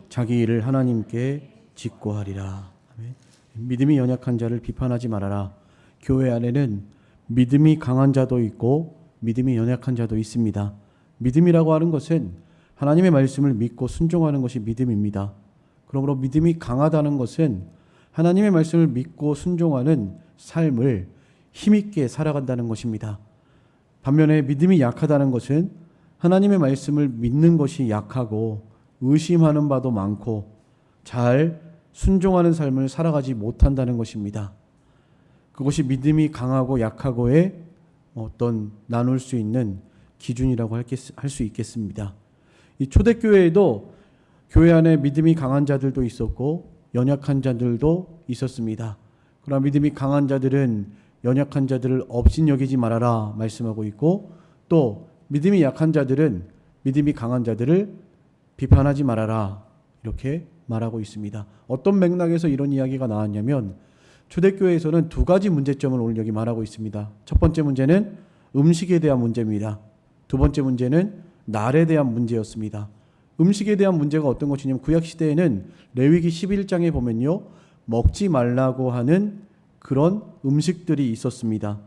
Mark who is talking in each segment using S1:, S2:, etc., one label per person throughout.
S1: 자기 일을 하나님께 직고하리라. 아멘. 믿음이 연약한 자를 비판하지 말아라. 교회 안에는 믿음이 강한 자도 있고 믿음이 연약한 자도 있습니다. 믿음이라고 하는 것은 하나님의 말씀을 믿고 순종하는 것이 믿음입니다. 그러므로 믿음이 강하다는 것은 하나님의 말씀을 믿고 순종하는 삶을 힘있게 살아간다는 것입니다. 반면에 믿음이 약하다는 것은 하나님의 말씀을 믿는 것이 약하고 의심하는 바도 많고 잘 순종하는 삶을 살아가지 못한다는 것입니다. 그것이 믿음이 강하고 약하고의 어떤 나눌 수 있는 기준이라고 할 수 있겠습니다. 이 초대교회에도 교회 안에 믿음이 강한 자들도 있었고 연약한 자들도 있었습니다. 그러나 믿음이 강한 자들은 연약한 자들을 업신여기지 말아라 말씀하고 있고, 또 믿음이 약한 자들은 믿음이 강한 자들을 비판하지 말아라 이렇게 말하고 있습니다. 어떤 맥락에서 이런 이야기가 나왔냐면 초대교회에서는 두 가지 문제점을 오늘 여기 말하고 있습니다. 첫 번째 문제는 음식에 대한 문제입니다. 두 번째 문제는 날에 대한 문제였습니다. 음식에 대한 문제가 어떤 것이냐면 구약시대에는 레위기 11장에 보면요, 먹지 말라고 하는 그런 음식들이 있었습니다.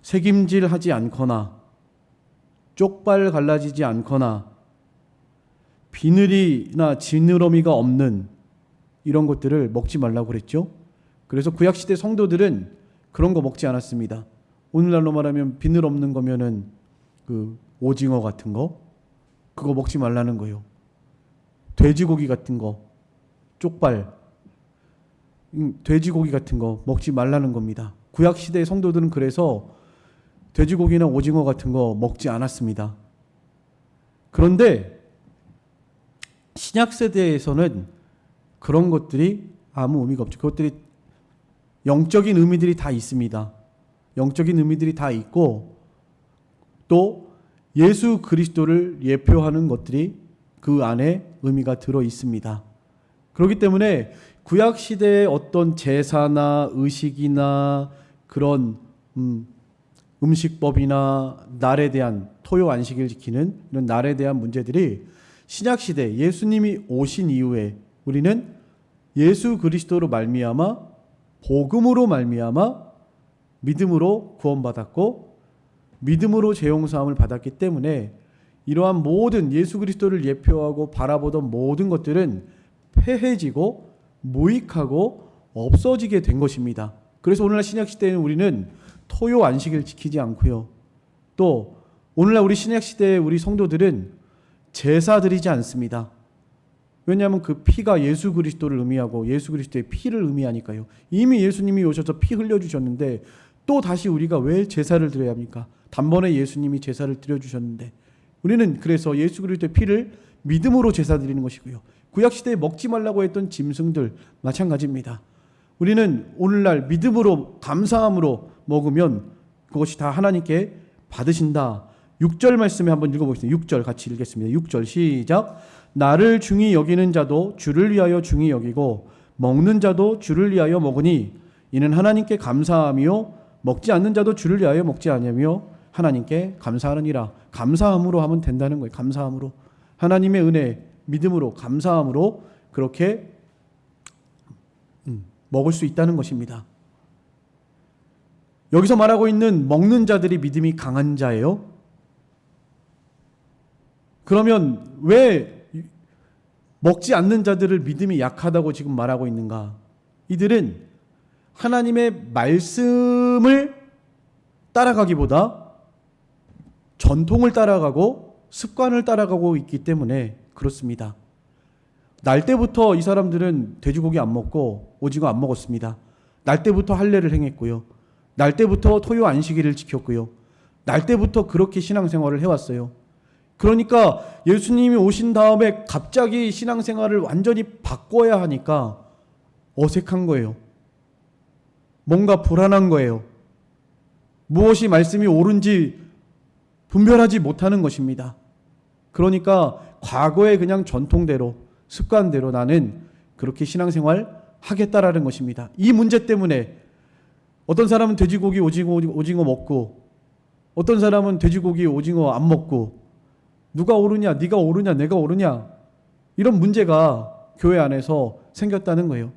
S1: 새김질하지 않거나 쪽발 갈라지지 않거나 비늘이나 지느러미가 없는 이런 것들을 먹지 말라고 그랬죠. 그래서 구약시대 성도들은 그런 거 먹지 않았습니다. 오늘날로 말하면 비늘 없는 거면은 그 오징어 같은 거, 그거 먹지 말라는 거예요. 돼지고기 같은 거, 쪽발, 돼지고기 같은 거 먹지 말라는 겁니다. 구약시대 성도들은 그래서 돼지고기나 오징어 같은 거 먹지 않았습니다. 그런데 신약세대에서는 그런 것들이 아무 의미가 없죠. 그것들이 영적인 의미들이 다 있습니다. 영적인 의미들이 다 있고 또 예수 그리스도를 예표하는 것들이 그 안에 의미가 들어 있습니다. 그렇기 때문에 구약시대의 어떤 제사나 의식이나 그런 음식법이나 날에 대한 토요 안식일 지키는 이런 날에 대한 문제들이 신약시대 예수님이 오신 이후에 우리는 예수 그리스도로 말미암아 복음으로 말미암아 믿음으로 구원받았고 믿음으로 죄용사함을 받았기 때문에 이러한 모든 예수 그리스도를 예표하고 바라보던 모든 것들은 폐해지고 무익하고 없어지게 된 것입니다. 그래서 오늘날 신약시대에는 우리는 토요 안식일 지키지 않고요, 또 오늘날 우리 신약시대의 우리 성도들은 제사 드리지 않습니다. 왜냐하면 그 피가 예수 그리스도를 의미하고 예수 그리스도의 피를 의미하니까요. 이미 예수님이 오셔서 피 흘려주셨는데 또 다시 우리가 왜 제사를 드려야 합니까? 단번에 예수님이 제사를 드려주셨는데 우리는 그래서 예수 그리스도의 피를 믿음으로 제사 드리는 것이고요. 구약시대에 먹지 말라고 했던 짐승들 마찬가지입니다. 우리는 오늘날 믿음으로 감사함으로 먹으면 그것이 다 하나님께 받으신다. 6절 말씀에 한번 읽어보겠습니다. 6절 같이 읽겠습니다. 6절 시작. 나를 중히 여기는 자도 주를 위하여 중히 여기고 먹는 자도 주를 위하여 먹으니 이는 하나님께 감사하며 먹지 않는 자도 주를 위하여 먹지 아니하며 하나님께 감사하느니라. 감사함으로 하면 된다는 거예요. 감사함으로. 하나님의 은혜, 믿음으로, 감사함으로 그렇게 먹을 수 있다는 것입니다. 여기서 말하고 있는 먹는 자들이 믿음이 강한 자예요. 그러면 왜 먹지 않는 자들을 믿음이 약하다고 지금 말하고 있는가? 이들은 하나님의 말씀을 따라가기보다 전통을 따라가고 습관을 따라가고 있기 때문에 그렇습니다. 날 때부터 이 사람들은 돼지고기 안 먹고 오징어 안 먹었습니다. 날 때부터 할례를 행했고요. 날 때부터 토요 안식일을 지켰고요. 날 때부터 그렇게 신앙생활을 해왔어요. 그러니까 예수님이 오신 다음에 갑자기 신앙생활을 완전히 바꿔야 하니까 어색한 거예요. 뭔가 불안한 거예요. 무엇이 말씀이 옳은지 분별하지 못하는 것입니다. 그러니까 과거의 그냥 전통대로 습관대로 나는 그렇게 신앙생활 하겠다라는 것입니다. 이 문제 때문에 어떤 사람은 돼지고기 오징어 먹고 어떤 사람은 돼지고기 오징어 안 먹고 누가 옳으냐, 네가 옳으냐, 내가 옳으냐 이런 문제가 교회 안에서 생겼다는 거예요.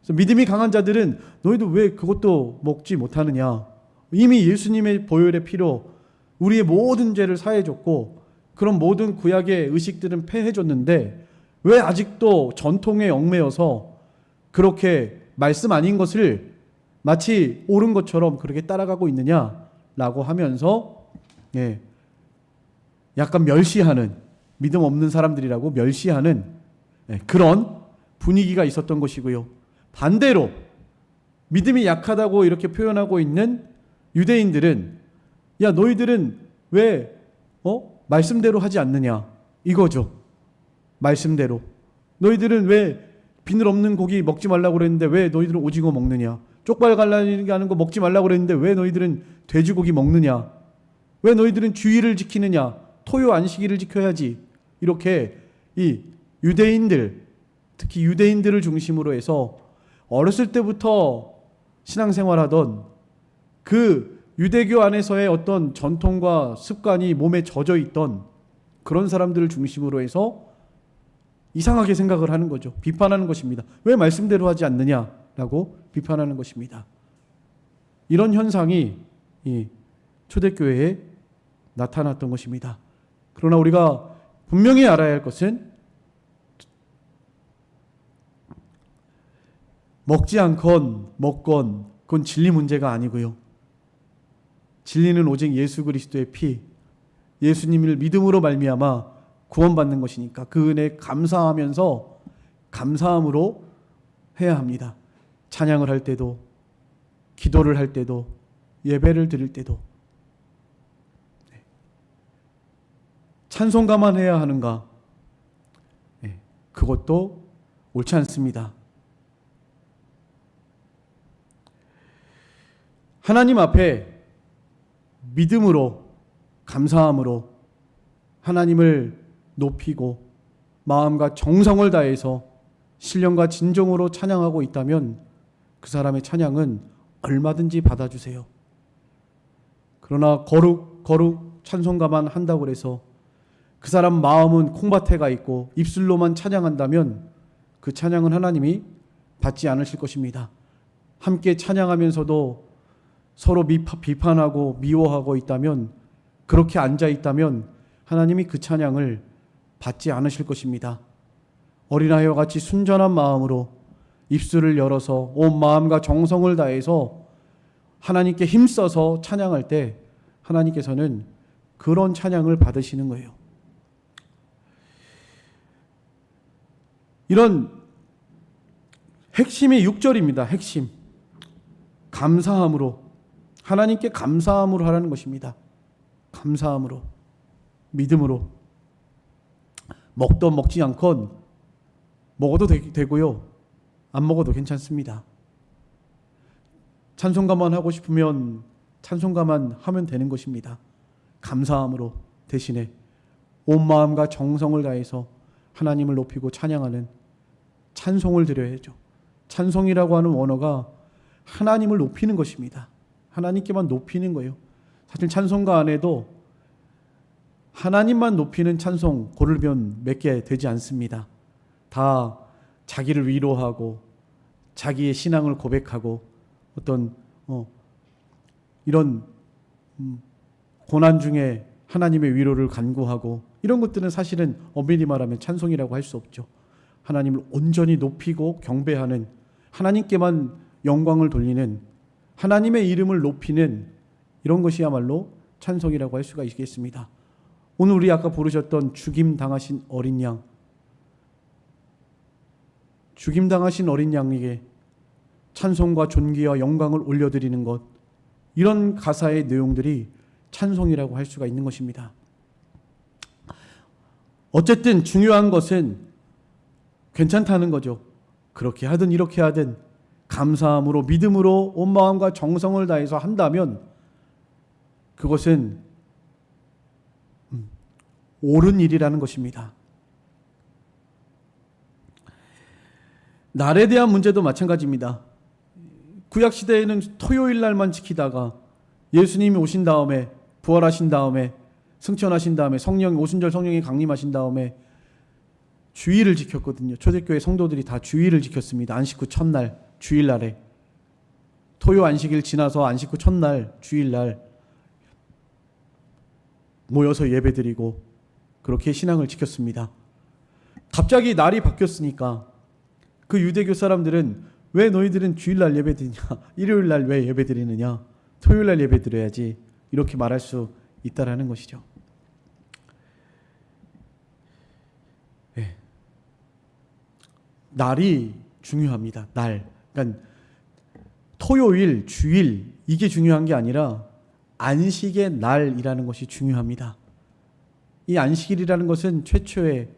S1: 그래서 믿음이 강한 자들은 너희도 왜 그것도 먹지 못하느냐? 이미 예수님의 보혈의 피로 우리의 모든 죄를 사해줬고 그런 모든 구약의 의식들은 폐해줬는데 왜 아직도 전통에 얽매여서 그렇게 말씀 아닌 것을 마치 옳은 것처럼 그렇게 따라가고 있느냐라고 하면서 약간 멸시하는, 믿음 없는 사람들이라고 멸시하는 그런 분위기가 있었던 것이고요. 반대로 믿음이 약하다고 이렇게 표현하고 있는 유대인들은 야 너희들은 왜 말씀대로 하지 않느냐 이거죠. 말씀대로 너희들은 왜 비늘 없는 고기 먹지 말라고 그랬는데 왜 너희들은 오징어 먹느냐? 쪽발 갈라지는 거 먹지 말라고 그랬는데 왜 너희들은 돼지고기 먹느냐? 왜 너희들은 주의를 지키느냐? 토요 안식일을 지켜야지. 이렇게 이 유대인들, 특히 유대인들을 중심으로 해서 어렸을 때부터 신앙생활하던 그 유대교 안에서의 어떤 전통과 습관이 몸에 젖어 있던 그런 사람들을 중심으로 해서 이상하게 생각을 하는 거죠. 비판하는 것입니다. 왜 말씀대로 하지 않느냐라고 비판하는 것입니다. 이런 현상이 이 초대교회에 나타났던 것입니다. 그러나 우리가 분명히 알아야 할 것은 먹지 않건 먹건 그건 진리 문제가 아니고요. 진리는 오직 예수 그리스도의 피, 예수님을 믿음으로 말미암아 구원받는 것이니까 그 은혜에 감사하면서 감사함으로 해야 합니다. 찬양을 할 때도, 기도를 할 때도, 예배를 드릴 때도. 찬송가만 해야 하는가? 그것도 옳지 않습니다. 하나님 앞에 믿음으로, 감사함으로 하나님을 높이고 마음과 정성을 다해서 신령과 진정으로 찬양하고 있다면 그 사람의 찬양은 얼마든지 받아주세요. 그러나 거룩 찬송가만 한다고 해서 그 사람 마음은 콩밭에 가 있고 입술로만 찬양한다면 그 찬양은 하나님이 받지 않으실 것입니다. 함께 찬양하면서도 서로 비판하고 미워하고 있다면, 그렇게 앉아 있다면 하나님이 그 찬양을 받지 않으실 것입니다. 어린아이와 같이 순전한 마음으로 입술을 열어서 온 마음과 정성을 다해서 하나님께 힘써서 찬양할 때 하나님께서는 그런 찬양을 받으시는 거예요. 이런 핵심이 6절입니다. 핵심. 감사함으로, 하나님께 감사함으로 하라는 것입니다. 감사함으로, 믿음으로. 먹던 먹지 않건 먹어도 되고요. 안 먹어도 괜찮습니다. 찬송가만 하고 싶으면 찬송가만 하면 되는 것입니다. 감사함으로 대신에 온 마음과 정성을 다해서 하나님을 높이고 찬양하는 찬송을 드려야죠. 찬송이라고 하는 원어가 하나님을 높이는 것입니다. 하나님께만 높이는 거예요. 사실 찬송가 안에도 하나님만 높이는 찬송 고르면 몇 개 되지 않습니다. 다 자기를 위로하고 자기의 신앙을 고백하고 어떤 이런 고난 중에 하나님의 위로를 간구하고 이런 것들은 사실은 엄밀히 말하면 찬송이라고 할 수 없죠. 하나님을 온전히 높이고 경배하는, 하나님께만 영광을 돌리는, 하나님의 이름을 높이는 이런 것이야말로 찬송이라고 할 수가 있겠습니다. 오늘 우리 아까 부르셨던 죽임당하신 어린 양, 죽임당하신 어린 양에게 찬송과 존귀와 영광을 올려드리는 것, 이런 가사의 내용들이 찬송이라고 할 수가 있는 것입니다. 어쨌든 중요한 것은 괜찮다는 거죠. 그렇게 하든 이렇게 하든 감사함으로 믿음으로 온 마음과 정성을 다해서 한다면 그것은 옳은 일이라는 것입니다. 날에 대한 문제도 마찬가지입니다. 구약시대에는 토요일 날만 지키다가 예수님이 오신 다음에, 부활하신 다음에, 승천하신 다음에, 오순절 성령이 강림하신 다음에 주일을 지켰거든요. 초대교회 성도들이 다 주일을 지켰습니다. 안식 후 첫날 주일날에, 토요 안식일 지나서 안식 후 첫날 주일날 모여서 예배드리고 그렇게 신앙을 지켰습니다. 갑자기 날이 바뀌었으니까 그 유대교 사람들은 왜 너희들은 주일날 예배드리냐, 일요일날 왜 예배드리느냐, 토요일날 예배드려야지, 이렇게 말할 수 있다라는 것이죠. 네. 날이 중요합니다. 날. 그러니까 토요일, 주일 이게 중요한 게 아니라 안식의 날이라는 것이 중요합니다. 이 안식일이라는 것은 최초의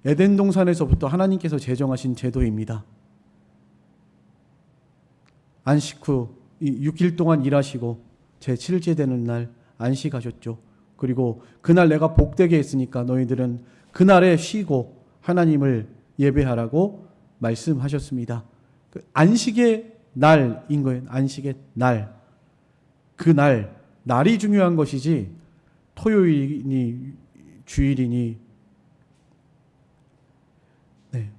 S1: 에덴 동산에서부터 하나님께서 제정하신 제도입니다. 안식 후 6일 동안 일하시고 제7일째 되는 날 안식하셨죠. 그리고 그날 내가 복되게 했으니까 너희들은 그날에 쉬고 하나님을 예배하라고 말씀하셨습니다. 그 안식의 날인 거예요. 안식의 날. 그 날이 중요한 것이지 토요일이니 주일이니. 네.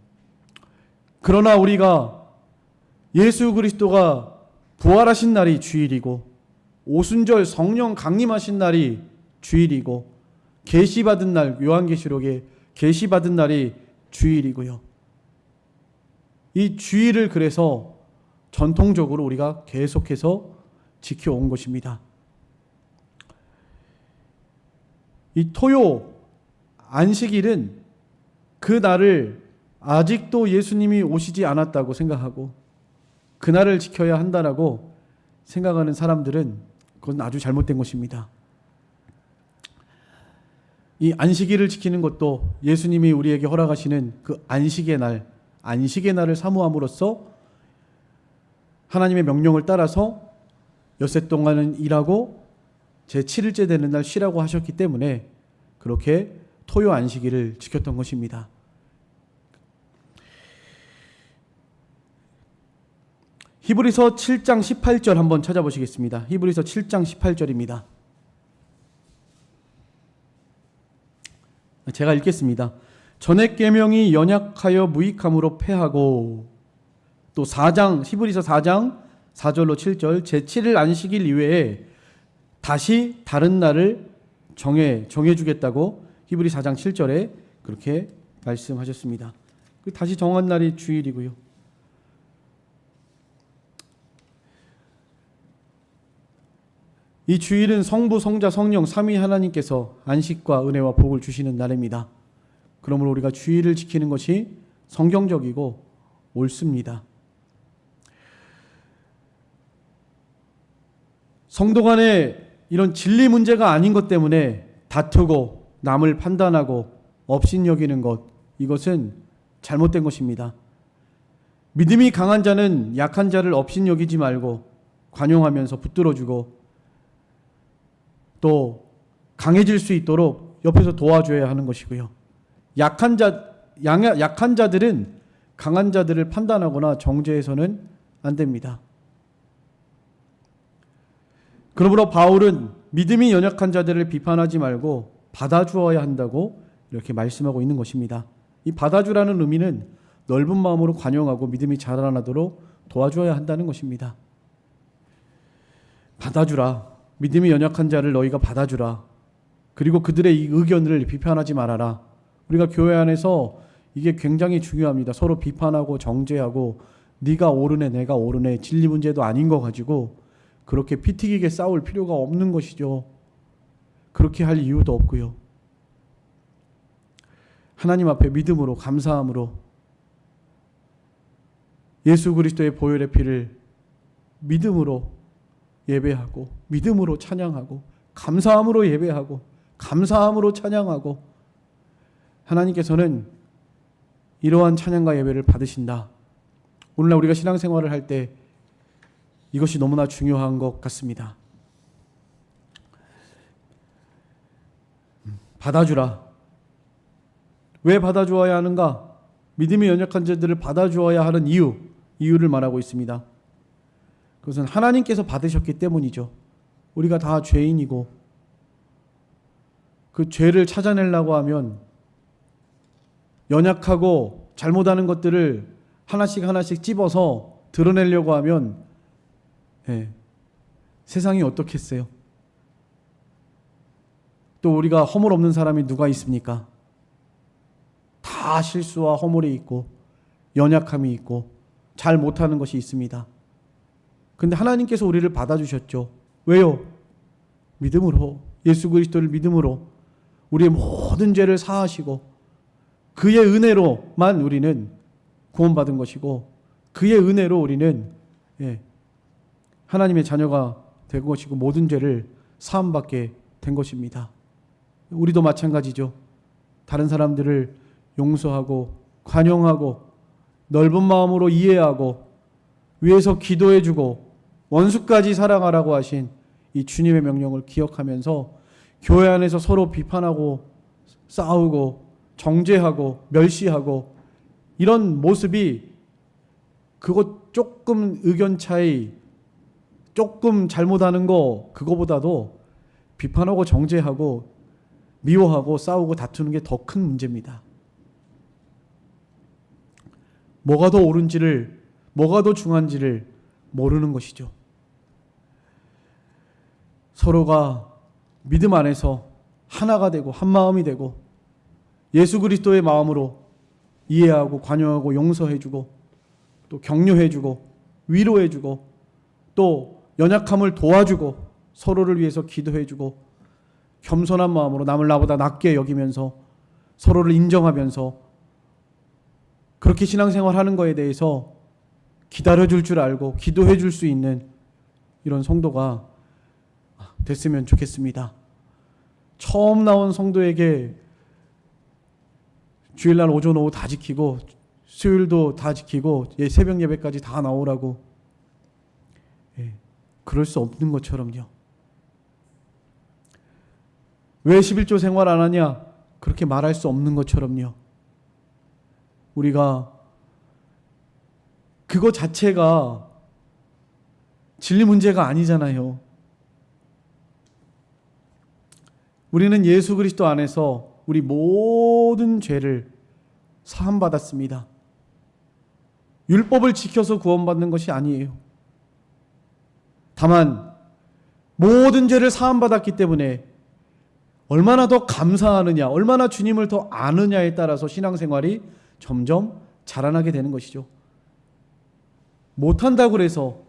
S1: 그러나 우리가 예수 그리스도가 부활하신 날이 주일이고 오순절 성령 강림하신 날이 주일이고 계시받은 날, 요한계시록에 계시받은 날이 주일이고요. 이 주일을 그래서 전통적으로 우리가 계속해서 지켜온 것입니다. 이 토요 안식일은 그 날을 아직도 예수님이 오시지 않았다고 생각하고 그날을 지켜야 한다라고 생각하는 사람들은 그건 아주 잘못된 것입니다. 이 안식일을 지키는 것도 예수님이 우리에게 허락하시는 그 안식의 날을 사모함으로써 하나님의 명령을 따라서 엿새 동안은 일하고 제7일째 되는 날 쉬라고 하셨기 때문에 그렇게 토요 안식일을 지켰던 것입니다. 히브리서 7장 18절 한번 찾아보시겠습니다. 히브리서 7장 18절입니다. 제가 읽겠습니다. 전액 계명이 연약하여 무익함으로 패하고, 또 히브리서 4장 4절로 7절 제7일 안식일 이외에 다시 다른 날을 정해주겠다고 히브리 4장 7절에 그렇게 말씀하셨습니다. 다시 정한 날이 주일이고요. 이 주일은 성부, 성자, 성령 삼위 하나님께서 안식과 은혜와 복을 주시는 날입니다. 그러므로 우리가 주일을 지키는 것이 성경적이고 옳습니다. 성도 간에 이런 진리 문제가 아닌 것 때문에 다투고 남을 판단하고 업신여기는 것, 이것은 잘못된 것입니다. 믿음이 강한 자는 약한 자를 업신여기지 말고 관용하면서 붙들어주고 또 강해질 수 있도록 옆에서 도와줘야 하는 것이고요. 약한 자들은 강한 자들을 판단하거나 정죄해서는 안 됩니다. 그러므로 바울은 믿음이 연약한 자들을 비판하지 말고 받아주어야 한다고 이렇게 말씀하고 있는 것입니다. 이 받아주라는 의미는 넓은 마음으로 관용하고 믿음이 자라나도록 도와줘야 한다는 것입니다. 받아주라. 믿음이 연약한 자를 너희가 받아주라. 그리고 그들의 이 의견을 비판하지 말아라. 우리가 교회 안에서 이게 굉장히 중요합니다. 서로 비판하고 정죄하고 네가 옳으네 내가 옳으네 진리 문제도 아닌 거 가지고 그렇게 피 튀기게 싸울 필요가 없는 것이죠. 그렇게 할 이유도 없고요. 하나님 앞에 믿음으로 감사함으로 예수 그리스도의 보혈의 피를 믿음으로 예배하고 믿음으로 찬양하고 감사함으로 예배하고 감사함으로 찬양하고 하나님께서는 이러한 찬양과 예배를 받으신다. 오늘날 우리가 신앙생활을 할 때 이것이 너무나 중요한 것 같습니다. 받아주라. 왜 받아주어야 하는가? 믿음이 연약한 자들을 받아주어야 하는 이유를 말하고 있습니다. 그것은 하나님께서 받으셨기 때문이죠. 우리가 다 죄인이고 그 죄를 찾아내려고 하면 연약하고 잘못하는 것들을 하나씩 하나씩 찝어서 드러내려고 하면 세상이 어떻겠어요? 또 우리가 허물 없는 사람이 누가 있습니까? 다 실수와 허물이 있고 연약함이 있고 잘 못하는 것이 있습니다. 근데 하나님께서 우리를 받아주셨죠. 왜요? 믿음으로, 예수 그리스도를 믿음으로 우리의 모든 죄를 사하시고 그의 은혜로만 우리는 구원받은 것이고 그의 은혜로 우리는 하나님의 자녀가 된 것이고 모든 죄를 사함받게 된 것입니다. 우리도 마찬가지죠. 다른 사람들을 용서하고 관용하고 넓은 마음으로 이해하고 위에서 기도해주고 원수까지 사랑하라고 하신 이 주님의 명령을 기억하면서 교회 안에서 서로 비판하고 싸우고 정죄하고 멸시하고 이런 모습이 그것 조금 의견 차이 조금 잘못하는 거 그거보다도 비판하고 정죄하고 미워하고 싸우고 다투는 게 더 큰 문제입니다. 뭐가 더 옳은지를 뭐가 더 중요한지를 모르는 것이죠. 서로가 믿음 안에서 하나가 되고 한 마음이 되고 예수 그리스도의 마음으로 이해하고 관용하고 용서해주고 또 격려해주고 위로해주고 또 연약함을 도와주고 서로를 위해서 기도해주고 겸손한 마음으로 남을 나보다 낮게 여기면서 서로를 인정하면서 그렇게 신앙생활하는 거에 대해서 기다려줄 줄 알고 기도해줄 수 있는 이런 성도가 됐으면 좋겠습니다. 처음 나온 성도에게 주일날 오전 오후 다 지키고 수요일도 다 지키고 새벽 예배까지 다 나오라고 그럴 수 없는 것처럼요. 왜 11조 생활 안 하냐? 그렇게 말할 수 없는 것처럼요. 우리가 그거 자체가 진리 문제가 아니잖아요. 우리는 예수 그리스도 안에서 우리 모든 죄를 사함받았습니다. 율법을 지켜서 구원받는 것이 아니에요. 다만 모든 죄를 사함받았기 때문에 얼마나 더 감사하느냐, 얼마나 주님을 더 아느냐에 따라서 신앙생활이 점점 자라나게 되는 것이죠. 못한다고 해서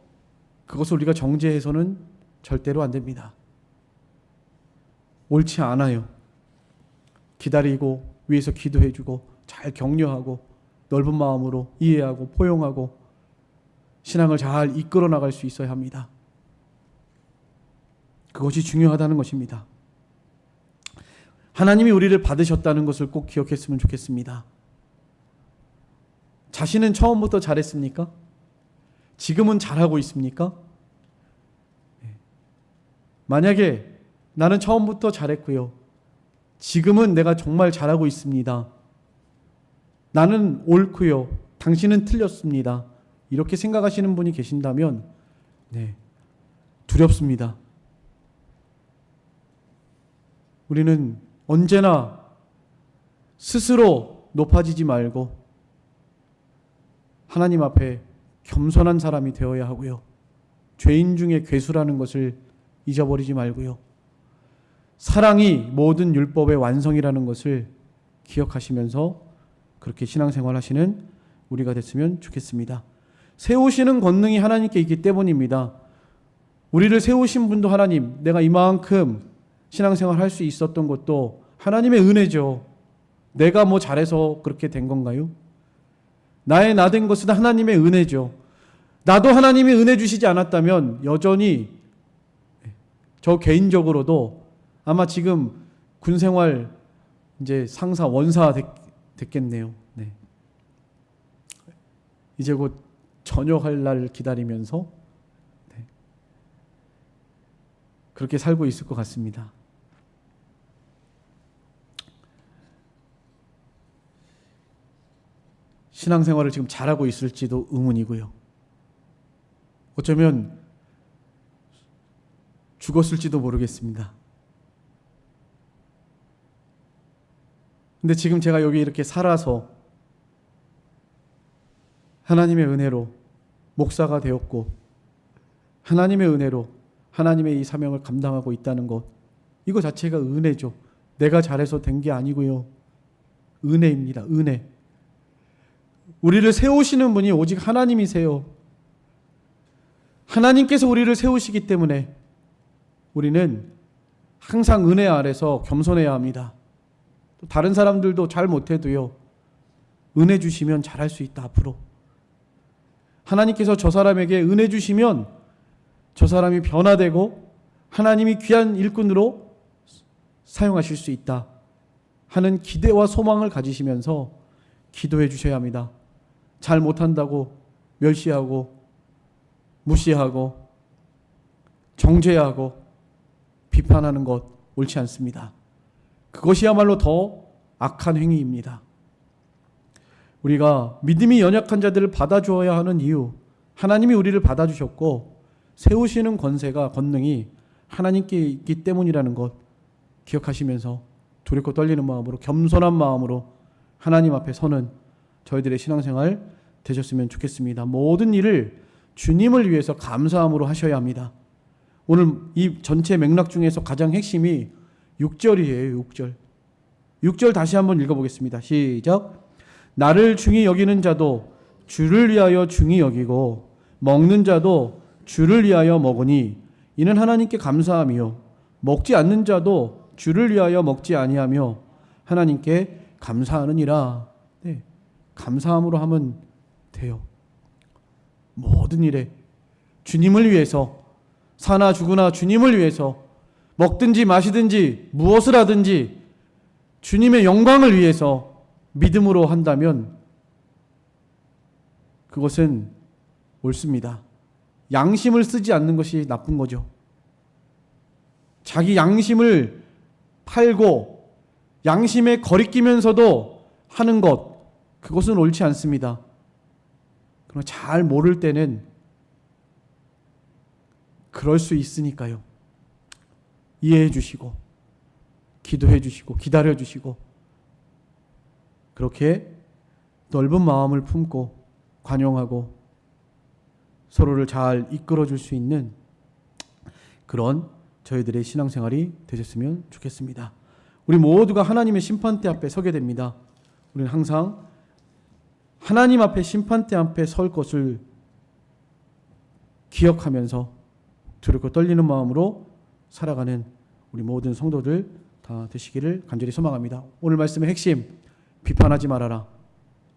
S1: 그것을 우리가 정죄해서는 절대로 안 됩니다. 옳지 않아요. 기다리고 위에서 기도해주고 잘 격려하고 넓은 마음으로 이해하고 포용하고 신앙을 잘 이끌어 나갈 수 있어야 합니다. 그것이 중요하다는 것입니다. 하나님이 우리를 받으셨다는 것을 꼭 기억했으면 좋겠습니다. 자신은 처음부터 잘했습니까? 지금은 잘하고 있습니까? 만약에 나는 처음부터 잘했고요. 지금은 내가 정말 잘하고 있습니다. 나는 옳고요. 당신은 틀렸습니다. 이렇게 생각하시는 분이 계신다면 두렵습니다. 우리는 언제나 스스로 높아지지 말고 하나님 앞에 겸손한 사람이 되어야 하고요. 죄인 중에 괴수라는 것을 잊어버리지 말고요. 사랑이 모든 율법의 완성이라는 것을 기억하시면서 그렇게 신앙생활 하시는 우리가 됐으면 좋겠습니다. 세우시는 권능이 하나님께 있기 때문입니다. 우리를 세우신 분도 하나님, 내가 이만큼 신앙생활 할 수 있었던 것도 하나님의 은혜죠. 내가 뭐 잘해서 그렇게 된 건가요? 나의 나 된 것은 하나님의 은혜죠. 나도 하나님이 은혜 주시지 않았다면 여전히 저 개인적으로도 아마 지금 군생활 이제 상사 원사 됐겠네요. 네. 이제 곧 전역할 날 기다리면서 그렇게 살고 있을 것 같습니다. 신앙생활을 지금 잘하고 있을지도 의문이고요. 어쩌면 죽었을지도 모르겠습니다. 근데 지금 제가 여기 이렇게 살아서 하나님의 은혜로 목사가 되었고 하나님의 은혜로 하나님의 이 사명을 감당하고 있다는 것, 이거 자체가 은혜죠. 내가 잘해서 된 게 아니고요. 은혜입니다. 은혜. 우리를 세우시는 분이 오직 하나님이세요. 하나님께서 우리를 세우시기 때문에 우리는 항상 은혜 아래서 겸손해야 합니다. 또 다른 사람들도 잘 못해도요, 은혜 주시면 잘할 수 있다. 앞으로 하나님께서 저 사람에게 은혜 주시면 저 사람이 변화되고 하나님이 귀한 일꾼으로 사용하실 수 있다 하는 기대와 소망을 가지시면서 기도해 주셔야 합니다. 잘 못한다고 멸시하고 무시하고 정죄하고 비판하는 것 옳지 않습니다. 그것이야말로 더 악한 행위입니다. 우리가 믿음이 연약한 자들을 받아주어야 하는 이유, 하나님이 우리를 받아주셨고 세우시는 권세가, 권능이 하나님께 있기 때문이라는 것 기억하시면서 두렵고 떨리는 마음으로, 겸손한 마음으로 하나님 앞에 서는 저희들의 신앙생활 되셨으면 좋겠습니다. 모든 일을 주님을 위해서 감사함으로 하셔야 합니다. 오늘 이 전체 맥락 중에서 가장 핵심이 6절이에요. 6절. 6절 다시 한번 읽어보겠습니다. 시작. 나를 중히 여기는 자도 주를 위하여 중히 여기고 먹는 자도 주를 위하여 먹으니 이는 하나님께 감사함이요 먹지 않는 자도 주를 위하여 먹지 아니하며 하나님께 감사하느니라. 네, 감사함으로 하면 돼요. 모든 일에 주님을 위해서, 사나 죽으나 주님을 위해서, 먹든지 마시든지 무엇을 하든지 주님의 영광을 위해서 믿음으로 한다면 그것은 옳습니다. 양심을 쓰지 않는 것이 나쁜 거죠. 자기 양심을 팔고 양심에 거리끼면서도 하는 것, 그것은 옳지 않습니다. 그러나 잘 모를 때는 그럴 수 있으니까요. 이해해 주시고 기도해 주시고 기다려 주시고 그렇게 넓은 마음을 품고 관용하고 서로를 잘 이끌어 줄 수 있는 그런 저희들의 신앙생활이 되셨으면 좋겠습니다. 우리 모두가 하나님의 심판대 앞에 서게 됩니다. 우리는 항상 하나님 앞에, 심판대 앞에 설 것을 기억하면서 두렵고 떨리는 마음으로 살아가는 우리 모든 성도들 다 되시기를 간절히 소망합니다. 오늘 말씀의 핵심, 비판하지 말아라.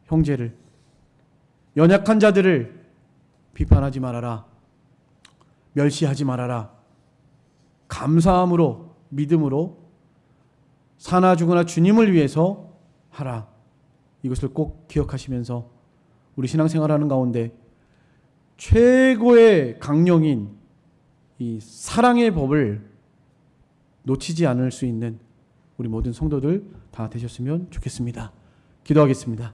S1: 형제를, 연약한 자들을 비판하지 말아라. 멸시하지 말아라. 감사함으로, 믿음으로 사나 죽으나 주님을 위해서 하라. 이것을 꼭 기억하시면서 우리 신앙생활하는 가운데 최고의 강령인 이 사랑의 법을 놓치지 않을 수 있는 우리 모든 성도들 다 되셨으면 좋겠습니다. 기도하겠습니다.